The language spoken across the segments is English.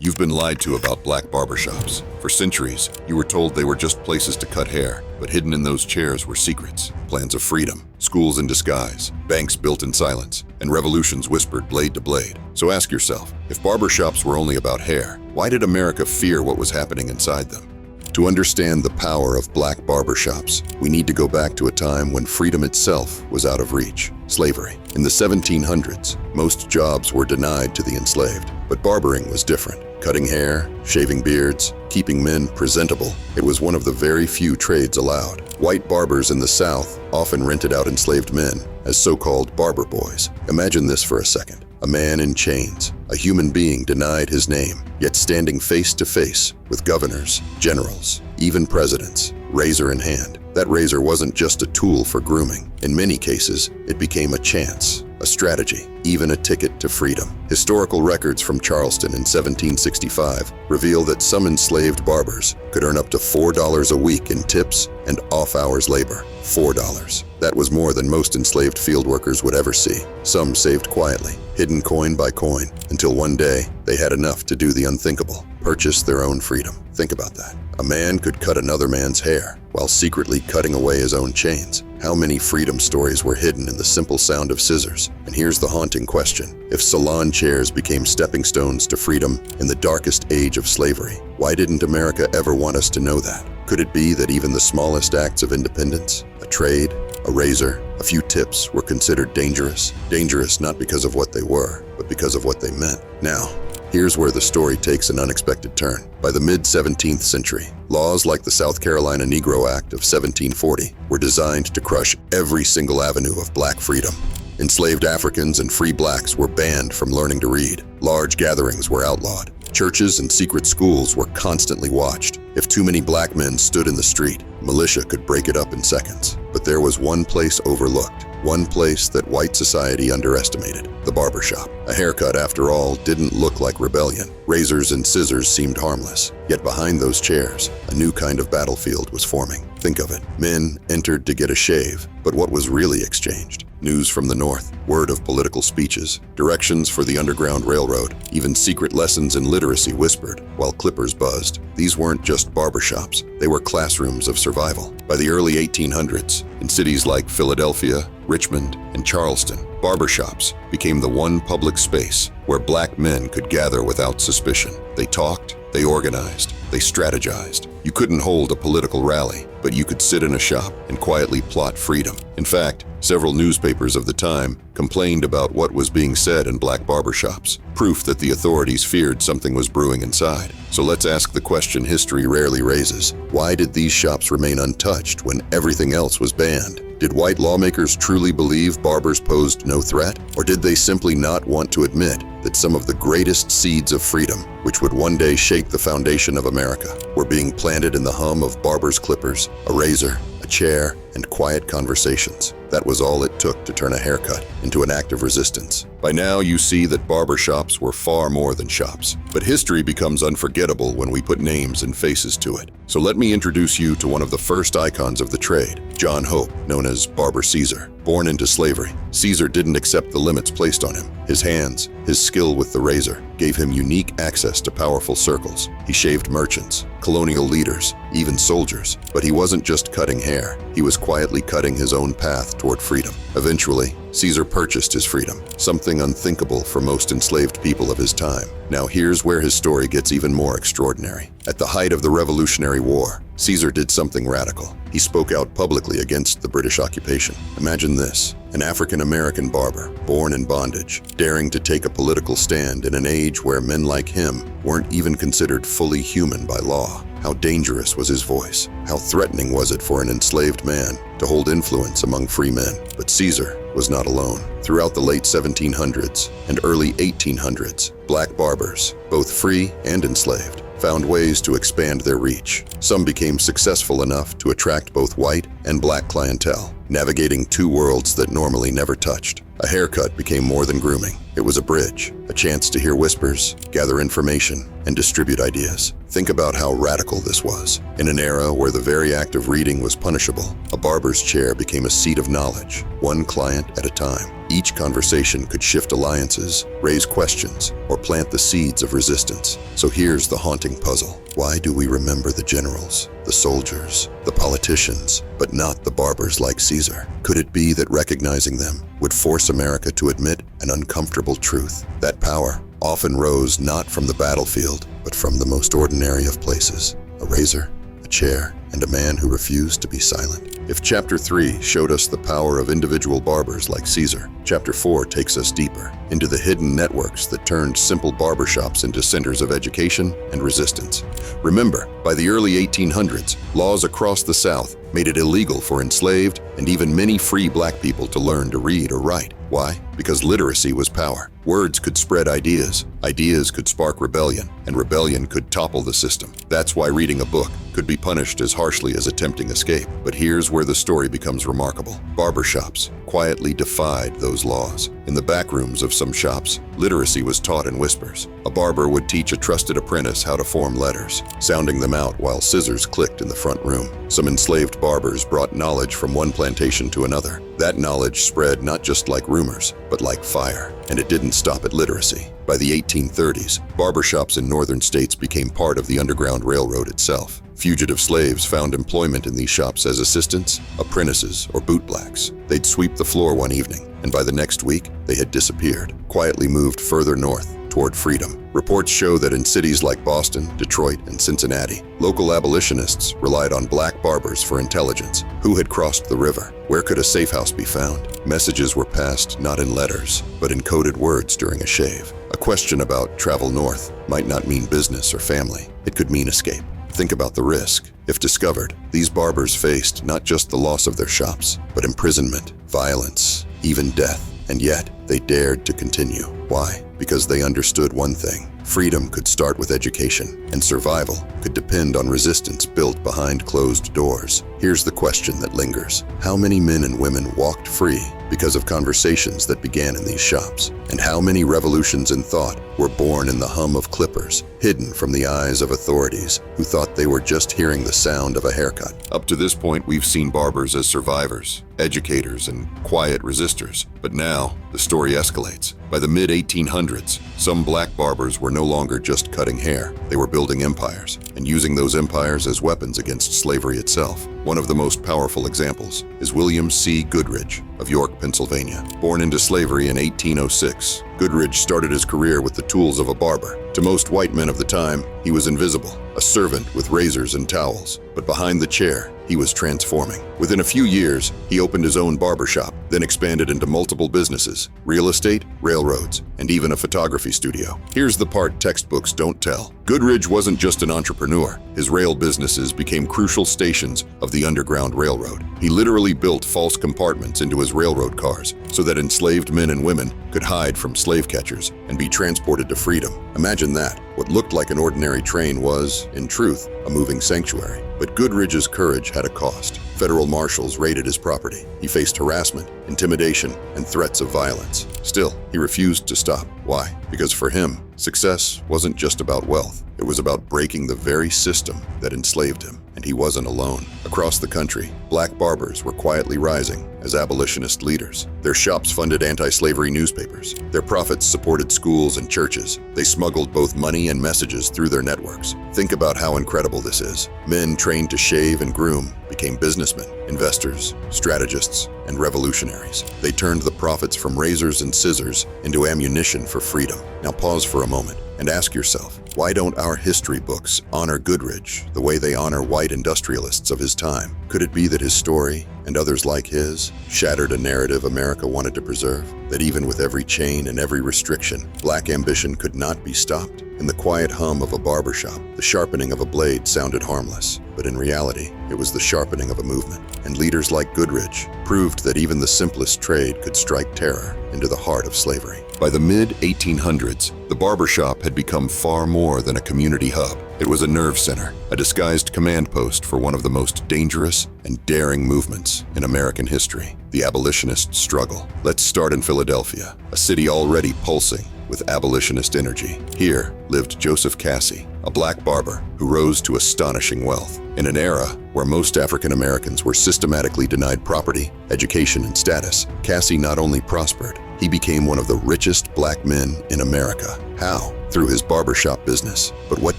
You've been lied to about black barbershops. For centuries, you were told they were just places to cut hair, but hidden in those chairs were secrets, plans of freedom, schools in disguise, banks built in silence, and revolutions whispered blade to blade. So ask yourself, if barbershops were only about hair, why did America fear what was happening inside them? To understand the power of black barbershops, we need to go back to a time when freedom itself was out of reach: slavery. In the 1700s, most jobs were denied to the enslaved, but barbering was different. Cutting hair, shaving beards, keeping men presentable, it was one of the very few trades allowed. White barbers in the South often rented out enslaved men as so-called barber boys. Imagine this for a second. A man in chains, a human being denied his name, yet standing face to face with governors, generals, even presidents, razor in hand. That razor wasn't just a tool for grooming. In many cases, it became a chance, a strategy, even a ticket to freedom. Historical records from Charleston in 1765 reveal that some enslaved barbers could earn up to $4 a week in tips and off-hours labor. $4. That was more than most enslaved field workers would ever see. Some saved quietly, hidden coin by coin, until one day they had enough to do the unthinkable: purchase their own freedom. Think about that. A man could cut another man's hair while secretly cutting away his own chains. How many freedom stories were hidden in the simple sound of scissors? And here's the haunting question. If salon chairs became stepping stones to freedom in the darkest age of slavery, why didn't America ever want us to know that? Could it be that even the smallest acts of independence, a trade, a razor, a few tips, were considered dangerous? Dangerous not because of what they were, but because of what they meant. Now, here's where the story takes an unexpected turn. By the mid-17th century, laws like the South Carolina Negro Act of 1740 were designed to crush every single avenue of black freedom. Enslaved Africans and free blacks were banned from learning to read. Large gatherings were outlawed. Churches and secret schools were constantly watched. If too many black men stood in the street, militia could break it up in seconds. But there was one place overlooked, one place that white society underestimated: the barbershop. A haircut, after all, didn't look like rebellion. Razors and scissors seemed harmless. Yet behind those chairs, a new kind of battlefield was forming. Think of it. Men entered to get a shave, but what was really exchanged? News from the North, word of political speeches, directions for the Underground Railroad, even secret lessons in literacy whispered, while clippers buzzed. These weren't just barbershops, they were classrooms of survival. By the early 1800s, in cities like Philadelphia, Richmond, and Charleston, barbershops became the one public space where black men could gather without suspicion. They talked, they organized, they strategized. You couldn't hold a political rally, but you could sit in a shop and quietly plot freedom. In fact, several newspapers of the time complained about what was being said in black barbershops, proof that the authorities feared something was brewing inside. So let's ask the question history rarely raises. Why did these shops remain untouched when everything else was banned? Did white lawmakers truly believe barbers posed no threat? Or did they simply not want to admit that some of the greatest seeds of freedom, which would one day shake the foundation of America, were being planted in the hum of barbers' clippers, a razor, a chair, and quiet conversations? That was all it took to turn a haircut into an act of resistance. By now, you see that barbershops were far more than shops. But history becomes unforgettable when we put names and faces to it. So let me introduce you to one of the first icons of the trade, John Hope, known as Barber Caesar. Born into slavery, Caesar didn't accept the limits placed on him. His hands, his skill with the razor, gave him unique access to powerful circles. He shaved merchants, colonial leaders, even soldiers. But he wasn't just cutting hair. He was quietly cutting his own path toward freedom. Eventually, Caesar purchased his freedom, something unthinkable for most enslaved people of his time. Now here's where his story gets even more extraordinary. At the height of the Revolutionary War, Caesar did something radical. He spoke out publicly against the British occupation. Imagine this: an African-American barber, born in bondage, daring to take a political stand in an age where men like him weren't even considered fully human by law. How dangerous was his voice? How threatening was it for an enslaved man to hold influence among free men? But Caesar was not alone. Throughout the late 1700s and early 1800s, black barbers, both free and enslaved, found ways to expand their reach. Some became successful enough to attract both white and black clientele, navigating two worlds that normally never touched. A haircut became more than grooming. It was a bridge, a chance to hear whispers, gather information, and distribute ideas. Think about how radical this was. In an era where the very act of reading was punishable, a barber's chair became a seat of knowledge, one client at a time. Each conversation could shift alliances, raise questions, or plant the seeds of resistance. So here's the haunting puzzle. Why do we remember the generals, the soldiers, the politicians, but not the barbers like Caesar? Could it be that recognizing them would force America to admit an uncomfortable truth? That power often rose not from the battlefield, but from the most ordinary of places: a razor, a chair, and a man who refused to be silent. If Chapter 3 showed us the power of individual barbers like Caesar, Chapter 4 takes us deeper into the hidden networks that turned simple barbershops into centers of education and resistance. Remember, by the early 1800s, laws across the South made it illegal for enslaved and even many free black people to learn to read or write. Why? Because literacy was power. Words could spread ideas, ideas could spark rebellion, and rebellion could topple the system. That's why reading a book could be punished as harshly as attempting escape. But here's where the story becomes remarkable. Barbershops quietly defied those laws. In the back rooms of some shops, literacy was taught in whispers. A barber would teach a trusted apprentice how to form letters, sounding them out while scissors clicked in the front room. Some enslaved barbers brought knowledge from one plantation to another. That knowledge spread not just like rumors, but like fire. And it didn't stop at literacy. By the 1830s, barbershops in northern states became part of the Underground Railroad itself. Fugitive slaves found employment in these shops as assistants, apprentices, or bootblacks. They'd sweep the floor one evening, and by the next week, they had disappeared, quietly moved further north toward freedom. Reports show that in cities like Boston, Detroit, and Cincinnati, local abolitionists relied on black barbers for intelligence. Who had crossed the river? Where could a safe house be found? Messages were passed not in letters, but in coded words during a shave. A question about travel north might not mean business or family. It could mean escape. Think about the risk. If discovered, these barbers faced not just the loss of their shops, but imprisonment, violence, even death. And yet, they dared to continue. Why? Because they understood one thing. Freedom could start with education, and survival could depend on resistance built behind closed doors. Here's the question that lingers. How many men and women walked free because of conversations that began in these shops? And how many revolutions in thought were born in the hum of clippers, hidden from the eyes of authorities who thought they were just hearing the sound of a haircut? Up to this point, we've seen barbers as survivors, educators, and quiet resistors. But now, the story escalates. By the mid-1800s, some black barbers were no longer just cutting hair. They were building empires, and using those empires as weapons against slavery itself. One of the most powerful examples is William C. Goodrich of York, Pennsylvania. Born into slavery in 1806, Goodrich started his career with the tools of a barber. To most white men of the time, he was invisible, a servant with razors and towels. But behind the chair, he was transforming. Within a few years, he opened his own barbershop, then expanded into multiple businesses: real estate, railroads, and even a photography studio. Here's the part textbooks don't tell. Goodrich wasn't just an entrepreneur. His rail businesses became crucial stations of the Underground Railroad. He literally built false compartments into his railroad cars so that enslaved men and women could hide from slave catchers and be transported to freedom. Imagine that. What looked like an ordinary train was, in truth, a moving sanctuary. But Goodrich's courage had a cost. Federal marshals raided his property. He faced harassment, intimidation, and threats of violence. Still, he refused to stop. Why? Because for him, success wasn't just about wealth. It was about breaking the very system that enslaved him. And he wasn't alone. Across the country, black barbers were quietly rising as abolitionist leaders. Their shops funded anti-slavery newspapers. Their profits supported schools and churches. They smuggled both money and messages through their networks. Think about how incredible this is. Men trained to shave and groom became businessmen, investors, strategists, and revolutionaries. They turned the profits from razors and scissors into ammunition for freedom. Now pause for a moment and ask yourself, why don't our history books honor Goodrich the way they honor white industrialists of his time? Could it be that his story, and others like his, shattered a narrative America wanted to preserve? That even with every chain and every restriction, black ambition could not be stopped? In the quiet hum of a barbershop, the sharpening of a blade sounded harmless, but in reality, it was the sharpening of a movement. And leaders like Goodrich proved that even the simplest trade could strike terror into the heart of slavery. By the mid-1800s, the barbershop had become far more than a community hub. It was a nerve center, a disguised command post for one of the most dangerous and daring movements in American history, the abolitionist struggle. Let's start in Philadelphia, a city already pulsing with abolitionist energy. Here lived Joseph Casey, a black barber who rose to astonishing wealth. In an era where most African Americans were systematically denied property, education, and status, Cassie not only prospered, he became one of the richest black men in America. How? Through his barbershop business. But what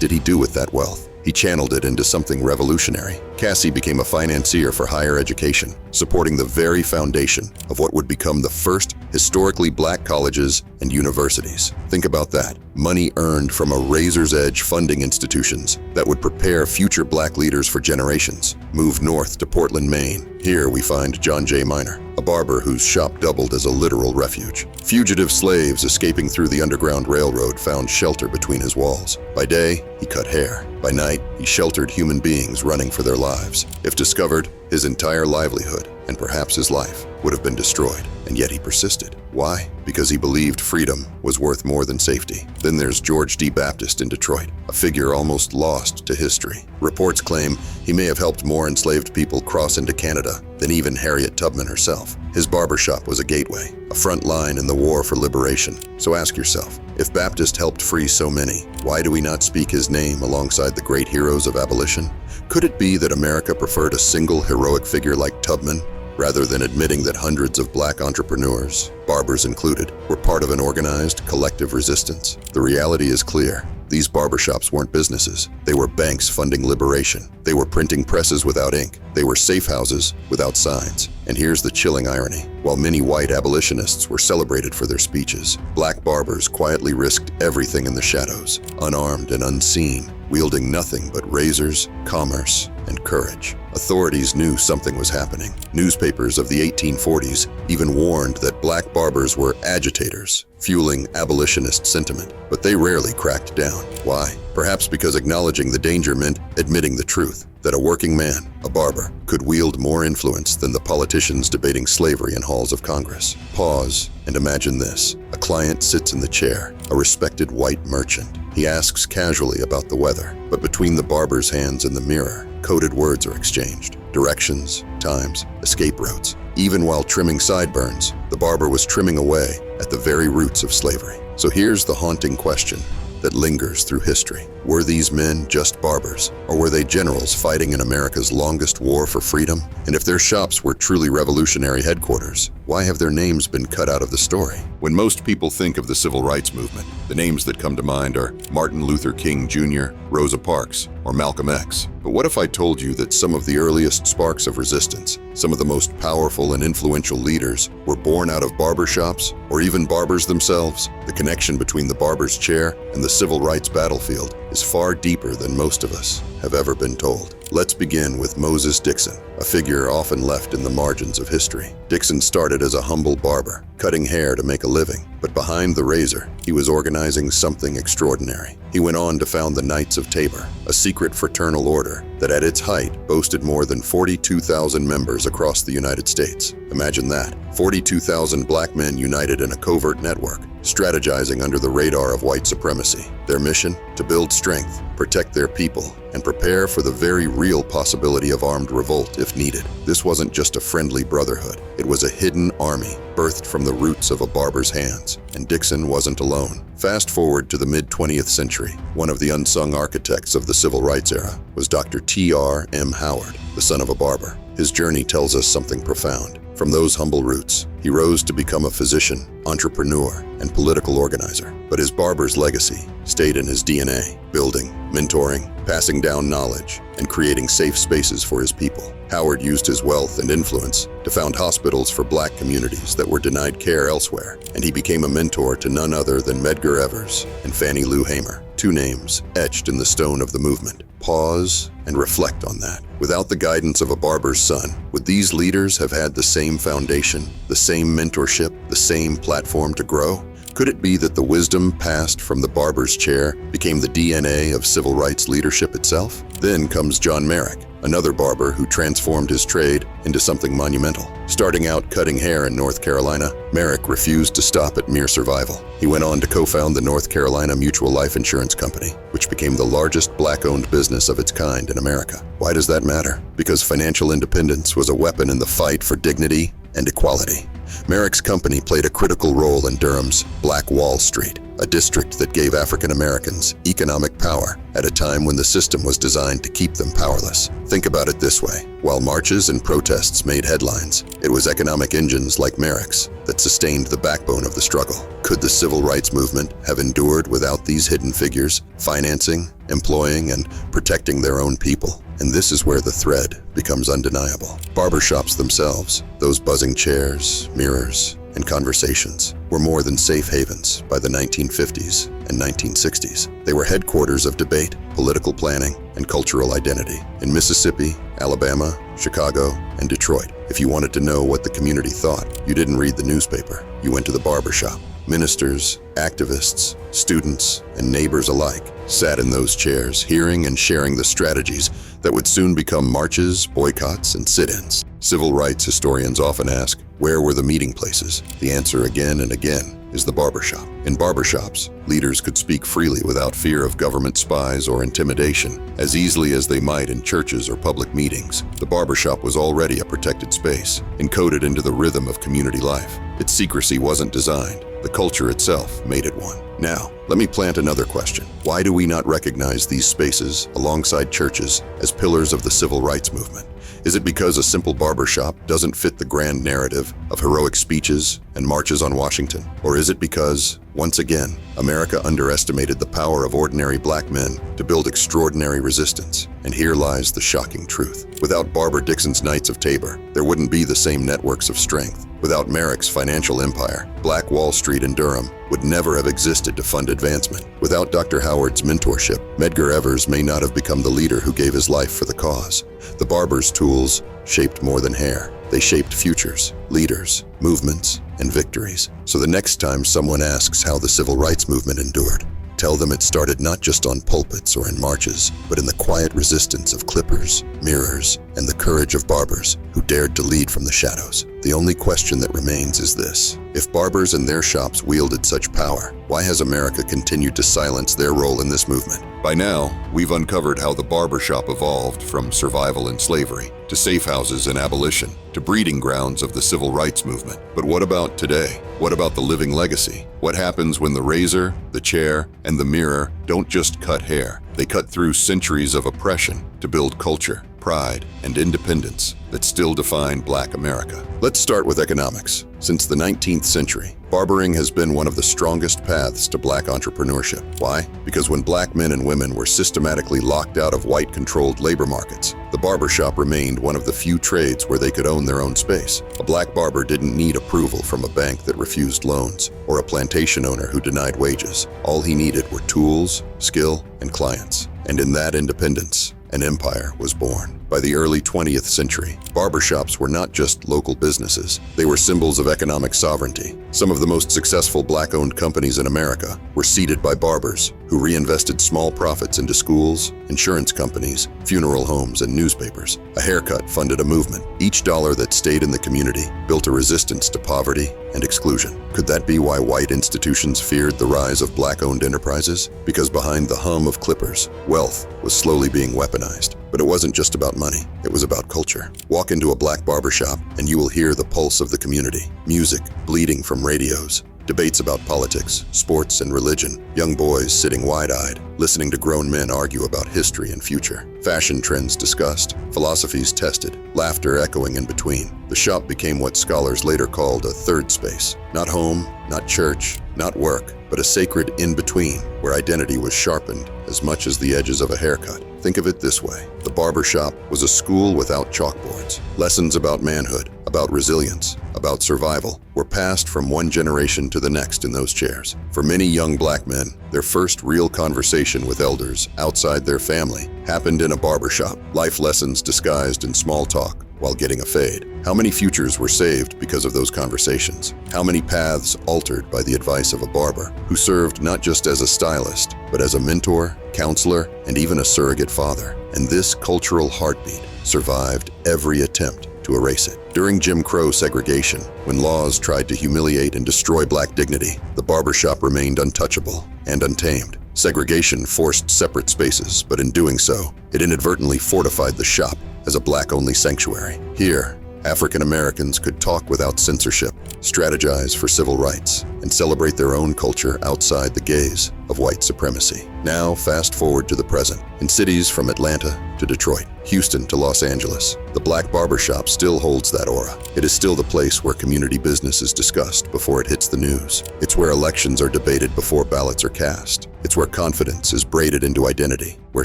did he do with that wealth? He channeled it into something revolutionary. Cassie became a financier for higher education, supporting the very foundation of what would become the first historically black colleges and universities. Think about that. Money earned from a razor's edge funding institutions that would prepare future black leaders for generations. Move north to Portland, Maine. Here we find John J. Minor, a barber whose shop doubled as a literal refuge. Fugitive slaves escaping through the Underground Railroad found shelter between his walls. By day, he cut hair. By night, he sheltered human beings running for their lives. If discovered, his entire livelihood, and perhaps his life, would have been destroyed. And yet he persisted. Why? Because he believed freedom was worth more than safety. Then there's George D. Baptist in Detroit, a figure almost lost to history. Reports claim he may have helped more enslaved people cross into Canada than even Harriet Tubman herself. His barbershop was a gateway, a front line in the war for liberation. So ask yourself, if Baptist helped free so many, why do we not speak his name alongside the great heroes of abolition? Could it be that America preferred a single heroic figure like Tubman, rather than admitting that hundreds of black entrepreneurs, barbers included, were part of an organized, collective resistance? The reality is clear. These barbershops weren't businesses. They were banks funding liberation. They were printing presses without ink. They were safe houses without signs. And here's the chilling irony. While many white abolitionists were celebrated for their speeches, black barbers quietly risked everything in the shadows, unarmed and unseen, wielding nothing but razors, commerce, and courage. Authorities knew something was happening. Newspapers of the 1840s even warned that black barbers were agitators, fueling abolitionist sentiment. But they rarely cracked down. Why? Perhaps because acknowledging the danger meant admitting the truth, that a working man, a barber, could wield more influence than the politicians debating slavery in halls of Congress. Pause and imagine this. A client sits in the chair, a respected white merchant. He asks casually about the weather, but between the barber's hands and the mirror, coded words are exchanged. Directions, times, escape routes. Even while trimming sideburns, the barber was trimming away at the very roots of slavery. So here's the haunting question that lingers through history. Were these men just barbers, or were they generals fighting in America's longest war for freedom? And if their shops were truly revolutionary headquarters, why have their names been cut out of the story? When most people think of the civil rights movement, the names that come to mind are Martin Luther King Jr., Rosa Parks, or Malcolm X. But what if I told you that some of the earliest sparks of resistance, some of the most powerful and influential leaders, were born out of barbershops, or even barbers themselves? The connection between the barber's chair and the civil rights battlefield is far deeper than most of us have ever been told. Let's begin with Moses Dixon, a figure often left in the margins of history. Dixon started as a humble barber, cutting hair to make a living. But behind the razor, he was organizing something extraordinary. He went on to found the Knights of Tabor, a secret fraternal order that at its height boasted more than 42,000 members across the United States. Imagine that, 42,000 black men united in a covert network, strategizing under the radar of white supremacy. Their mission? To build strength, protect their people, and prepare for the very real possibility of armed revolt if needed. This wasn't just a friendly brotherhood. It was a hidden army, birthed from the roots of a barber's hands. And Dixon wasn't alone. Fast forward to the mid-20th century. One of the unsung architects of the civil rights era was Dr. T.R. M. Howard, the son of a barber. His journey tells us something profound. From those humble roots, he rose to become a physician, entrepreneur, and political organizer. But his barber's legacy stayed in his DNA, building, mentoring, passing down knowledge, and creating safe spaces for his people. Howard used his wealth and influence to found hospitals for black communities that were denied care elsewhere, and he became a mentor to none other than Medgar Evers and Fannie Lou Hamer, two names etched in the stone of the movement. Pause and reflect on that. Without the guidance of a barber's son, would these leaders have had the same foundation, the same mentorship, the same platform to grow? Could it be that the wisdom passed from the barber's chair became the DNA of civil rights leadership itself? Then comes John Merrick, another barber who transformed his trade into something monumental. Starting out cutting hair in North Carolina, Merrick refused to stop at mere survival. He went on to co-found the North Carolina Mutual Life Insurance Company, which became the largest black-owned business of its kind in America. Why does that matter? Because financial independence was a weapon in the fight for dignity and equality. Merrick's company played a critical role in Durham's Black Wall Street, a district that gave African Americans economic power at a time when the system was designed to keep them powerless. Think about it this way. While marches and protests made headlines, it was economic engines like Merrick's that sustained the backbone of the struggle. Could the civil rights movement have endured without these hidden figures, financing, employing, and protecting their own people? And this is where the thread becomes undeniable. Barbershops themselves, those buzzing chairs, mirrors, and conversations, were more than safe havens by the 1950s and 1960s. They were headquarters of debate, political planning, and cultural identity. In Mississippi, Alabama, Chicago, and Detroit, if you wanted to know what the community thought, you didn't read the newspaper. You went to the barbershop. Ministers, activists, students, and neighbors alike sat in those chairs, hearing and sharing the strategies that would soon become marches, boycotts, and sit-ins. Civil rights historians often ask, where were the meeting places? The answer again and again is the barbershop. In barbershops, leaders could speak freely without fear of government spies or intimidation, as easily as they might in churches or public meetings. The barbershop was already a protected space, encoded into the rhythm of community life. Its secrecy wasn't designed. The culture itself made it one. Now, let me plant another question. Why do we not recognize these spaces, alongside churches, as pillars of the civil rights movement? Is it because a simple barbershop doesn't fit the grand narrative of heroic speeches and marches on Washington? Or is it because, once again, America underestimated the power of ordinary black men to build extraordinary resistance? And here lies the shocking truth. Without Barbara Dixon's Knights of Tabor, there wouldn't be the same networks of strength. Without Merrick's financial empire, Black Wall Street in Durham would never have existed to fund advancement. Without Dr. Howard's mentorship, Medgar Evers may not have become the leader who gave his life for the cause. The barber's tools shaped more than hair. They shaped futures, leaders, movements, and victories. So the next time someone asks how the civil rights movement endured, tell them it started not just on pulpits or in marches, but in the quiet resistance of clippers, mirrors, and the courage of barbers who dared to lead from the shadows. The only question that remains is this: if barbers and their shops wielded such power, why has America continued to silence their role in this movement? By now, we've uncovered how the barbershop evolved from survival in slavery to safe houses in abolition to breeding grounds of the civil rights movement. But what about today? What about the living legacy? What happens when the razor, the chair, and the mirror don't just cut hair? They cut through centuries of oppression to build culture, pride, and independence that still define Black America. Let's start with economics. Since the 19th century, barbering has been one of the strongest paths to Black entrepreneurship. Why? Because when Black men and women were systematically locked out of white-controlled labor markets, the barbershop remained one of the few trades where they could own their own space. A Black barber didn't need approval from a bank that refused loans or a plantation owner who denied wages. All he needed were tools, skill, and clients. And in that independence, an empire was born. By the early 20th century, barbershops were not just local businesses. They were symbols of economic sovereignty. Some of the most successful Black-owned companies in America were seeded by barbers who reinvested small profits into schools, insurance companies, funeral homes, and newspapers. A haircut funded a movement. Each dollar that stayed in the community built a resistance to poverty and exclusion. Could that be why white institutions feared the rise of Black-owned enterprises? Because behind the hum of clippers, wealth was slowly being weaponized. But it wasn't just about money, it was about culture. Walk into a Black barbershop and you will hear the pulse of the community. Music bleeding from radios, debates about politics, sports, and religion. Young boys sitting wide-eyed, listening to grown men argue about history and future. Fashion trends discussed, philosophies tested, laughter echoing in between. The shop became what scholars later called a third space. Not home, not church, not work, but a sacred in-between where identity was sharpened as much as the edges of a haircut. Think of it this way. The barbershop was a school without chalkboards. Lessons about manhood, about resilience, about survival were passed from one generation to the next in those chairs. For many young Black men, their first real conversation with elders outside their family happened in a barbershop. Life lessons disguised in small talk while getting a fade. How many futures were saved because of those conversations? How many paths altered by the advice of a barber who served not just as a stylist, but as a mentor, counselor, and even a surrogate father? And this cultural heartbeat survived every attempt to erase it. During Jim Crow segregation, when laws tried to humiliate and destroy Black dignity, the barbershop remained untouchable and untamed. Segregation forced separate spaces, but in doing so, it inadvertently fortified the shop as a Black-only sanctuary. Here, African Americans could talk without censorship, strategize for civil rights, and celebrate their own culture outside the gaze of white supremacy. Now, fast forward to the present. In cities from Atlanta to Detroit, Houston to Los Angeles, the Black Barbershop still holds that aura. It is still the place where community business is discussed before it hits the news. It's where elections are debated before ballots are cast. It's where confidence is braided into identity, where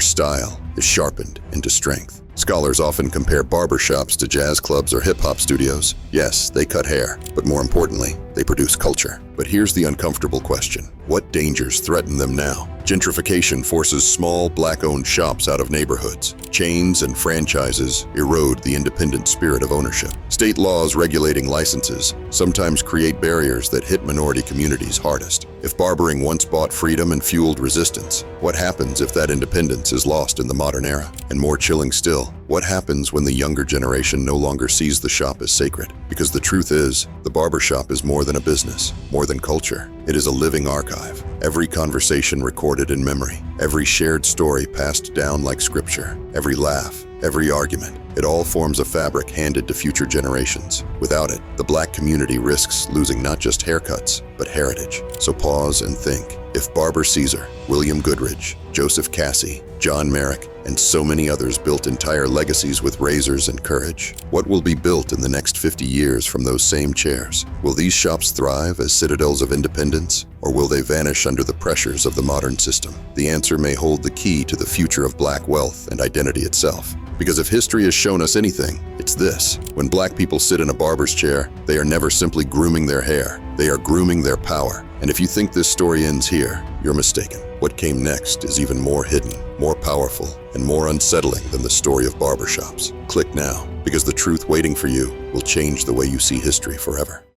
style is sharpened into strength. Scholars often compare barbershops to jazz clubs or hip-hop studios. Yes, they cut hair, but more importantly, they produce culture. But here's the uncomfortable question. What dangers threaten them now? Gentrification forces small, black-owned shops out of neighborhoods. Chains and franchises erode the independent spirit of ownership. State laws regulating licenses sometimes create barriers that hit minority communities hardest. If barbering once bought freedom and fueled resistance, what happens if that independence is lost in the modern era? And more chilling still, what happens when the younger generation no longer sees the shop as sacred? Because the truth is, the barbershop is more than a business, more than culture. It is a living archive. Every conversation recorded in memory, every shared story passed down like scripture, every laugh, every argument. It all forms a fabric handed to future generations. Without it, the Black community risks losing not just haircuts, but heritage. So pause and think. If Barber Caesar, William Goodrich, Joseph Cassie, John Merrick, and so many others built entire legacies with razors and courage, what will be built in the next 50 years from those same chairs? Will these shops thrive as citadels of independence, or will they vanish under the pressures of the modern system? The answer may hold the key to the future of Black wealth and identity itself. Because if history has shown us anything, it's this. When Black people sit in a barber's chair, they are never simply grooming their hair. They are grooming their power. And if you think this story ends here, you're mistaken. What came next is even more hidden, more powerful, and more unsettling than the story of barbershops. Click now, because the truth waiting for you will change the way you see history forever.